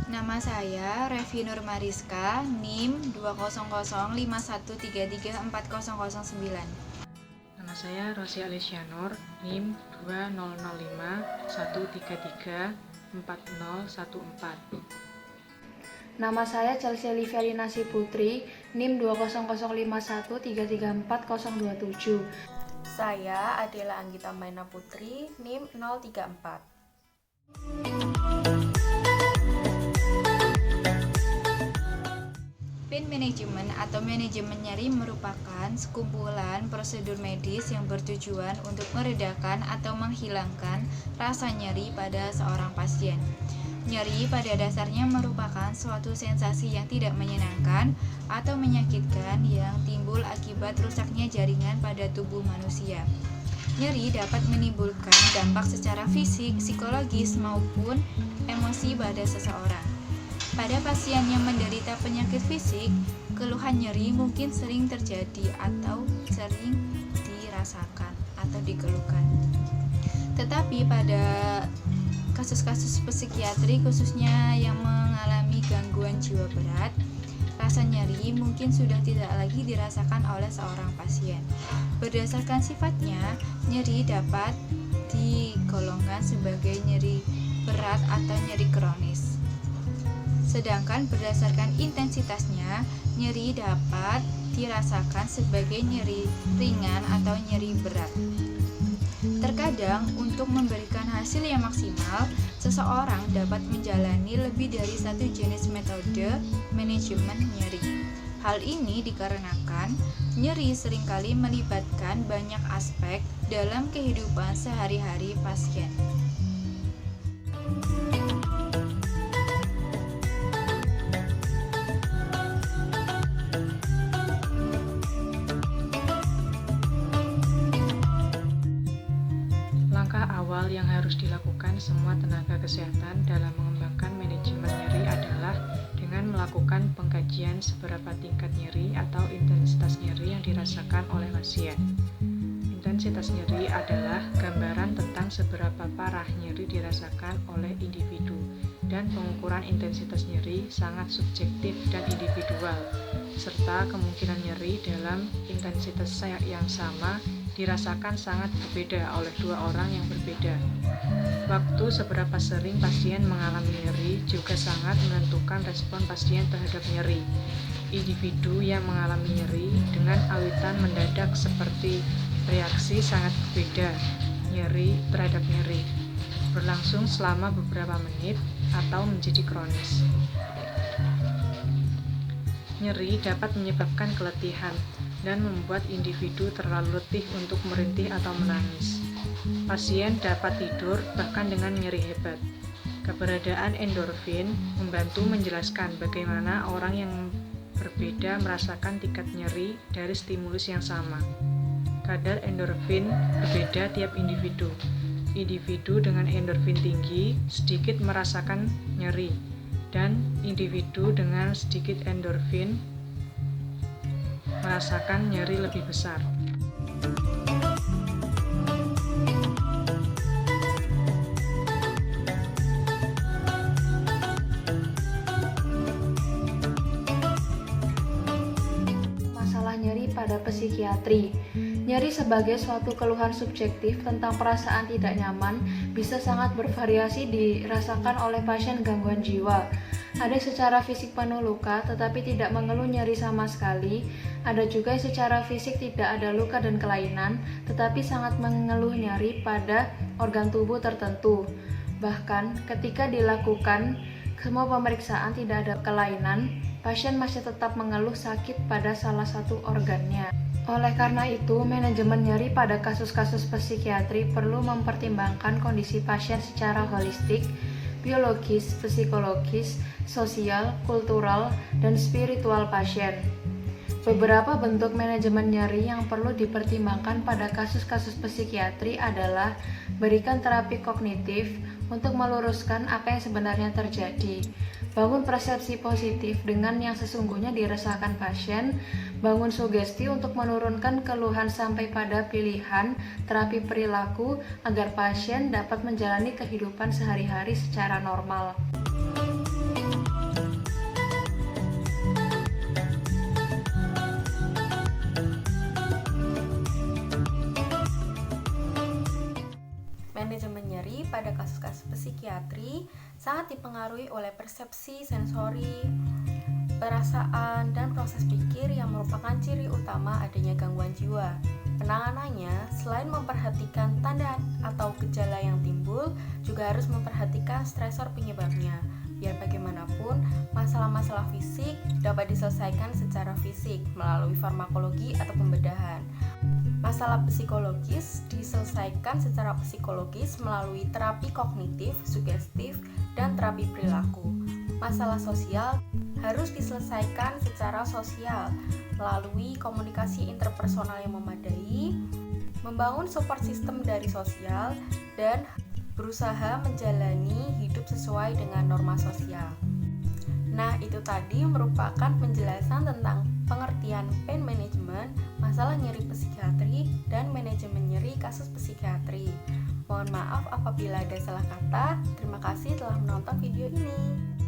Nama saya Revi Nur Mariska, NIM 20051334009. Nama saya Rosi Alicia Nur, NIM 20051334014. Nama saya Chelsea Livialinasi Putri, NIM 20051334027. Saya Adela Anggita Maina Putri, NIM 034. Pain management atau manajemen nyeri merupakan sekumpulan prosedur medis yang bertujuan untuk meredakan atau menghilangkan rasa nyeri pada seorang pasien. Nyeri pada dasarnya merupakan suatu sensasi yang tidak menyenangkan atau menyakitkan yang timbul akibat rusaknya jaringan pada tubuh manusia. Nyeri dapat menimbulkan dampak secara fisik, psikologis, maupun emosi pada seseorang. Pada pasien yang menderita penyakit fisik, keluhan nyeri mungkin sering terjadi atau sering dirasakan atau dikeluhkan. Tetapi pada kasus-kasus psikiatri khususnya yang mengalami gangguan jiwa berat, rasa nyeri mungkin sudah tidak lagi dirasakan oleh seorang pasien. Berdasarkan sifatnya, nyeri dapat digolongkan sebagai nyeri berat atau nyeri kronis. Sedangkan berdasarkan intensitasnya, nyeri dapat dirasakan sebagai nyeri ringan atau nyeri berat. Terkadang, untuk memberikan hasil yang maksimal, seseorang dapat menjalani lebih dari satu jenis metode manajemen nyeri. Hal ini dikarenakan nyeri seringkali melibatkan banyak aspek dalam kehidupan sehari-hari pasien. Langkah awal yang harus dilakukan semua tenaga kesehatan dalam mengembangkan manajemen nyeri adalah dengan melakukan pengkajian seberapa tingkat nyeri atau intensitas nyeri yang dirasakan oleh pasien. Intensitas nyeri adalah gambaran tentang seberapa parah nyeri dirasakan oleh individu, dan pengukuran intensitas nyeri sangat subjektif dan individual, serta kemungkinan nyeri dalam intensitas yang sama dirasakan sangat berbeda oleh dua orang yang berbeda. Waktu seberapa sering pasien mengalami nyeri juga sangat menentukan respon pasien terhadap nyeri. Individu yang mengalami nyeri dengan awitan mendadak seperti reaksi sangat berbeda nyeri terhadap nyeri, berlangsung selama beberapa menit atau menjadi kronis. Nyeri dapat menyebabkan keletihan dan membuat individu terlalu letih untuk merintih atau menangis. Pasien dapat tidur bahkan dengan nyeri hebat. Keberadaan endorfin membantu menjelaskan bagaimana orang yang berbeda merasakan tingkat nyeri dari stimulus yang sama. Kadar endorfin berbeda tiap individu. Individu dengan endorfin tinggi sedikit merasakan nyeri, dan individu dengan sedikit endorfin merasakan nyeri lebih besar. Masalah nyeri pada psikiatri. Nyeri sebagai suatu keluhan subjektif tentang perasaan tidak nyaman bisa sangat bervariasi dirasakan oleh pasien gangguan jiwa. Ada secara fisik penuh luka tetapi tidak mengeluh nyeri sama sekali. Ada juga secara fisik tidak ada luka dan kelainan tetapi sangat mengeluh nyeri pada organ tubuh tertentu. Bahkan ketika dilakukan semua pemeriksaan tidak ada kelainan, pasien masih tetap mengeluh sakit pada salah satu organnya. Oleh karena itu, manajemen nyeri pada kasus-kasus psikiatri perlu mempertimbangkan kondisi pasien secara holistik, biologis, psikologis, sosial, kultural, dan spiritual pasien. Beberapa bentuk manajemen nyeri yang perlu dipertimbangkan pada kasus-kasus psikiatri adalah berikan terapi kognitif untuk meluruskan apa yang sebenarnya terjadi, bangun persepsi positif dengan yang sesungguhnya dirasakan pasien, bangun sugesti untuk menurunkan keluhan sampai pada pilihan terapi perilaku agar pasien dapat menjalani kehidupan sehari-hari secara normal. Manajemen nyeri pada kasus-kasus psikiatri sangat dipengaruhi oleh persepsi, sensori, perasaan, dan proses pikir yang merupakan ciri utama adanya gangguan jiwa. Penanganannya, selain memperhatikan tanda atau gejala yang timbul, juga harus memperhatikan stresor penyebabnya. Biar bagaimanapun, masalah-masalah fisik dapat diselesaikan secara fisik melalui farmakologi atau pembedahan. Masalah psikologis diselesaikan secara psikologis melalui terapi kognitif, sugestif, dan terapi perilaku. Masalah sosial harus diselesaikan secara sosial melalui komunikasi interpersonal yang memadai, membangun support system dari sosial, dan berusaha menjalani hidup sesuai dengan norma sosial. Nah, itu tadi merupakan penjelasan tentang pengertian pain management, masalah nyeri psikiatri, dan manajemen nyeri kasus psikiatri. Mohon maaf apabila ada salah kata. Terima kasih telah menonton video ini.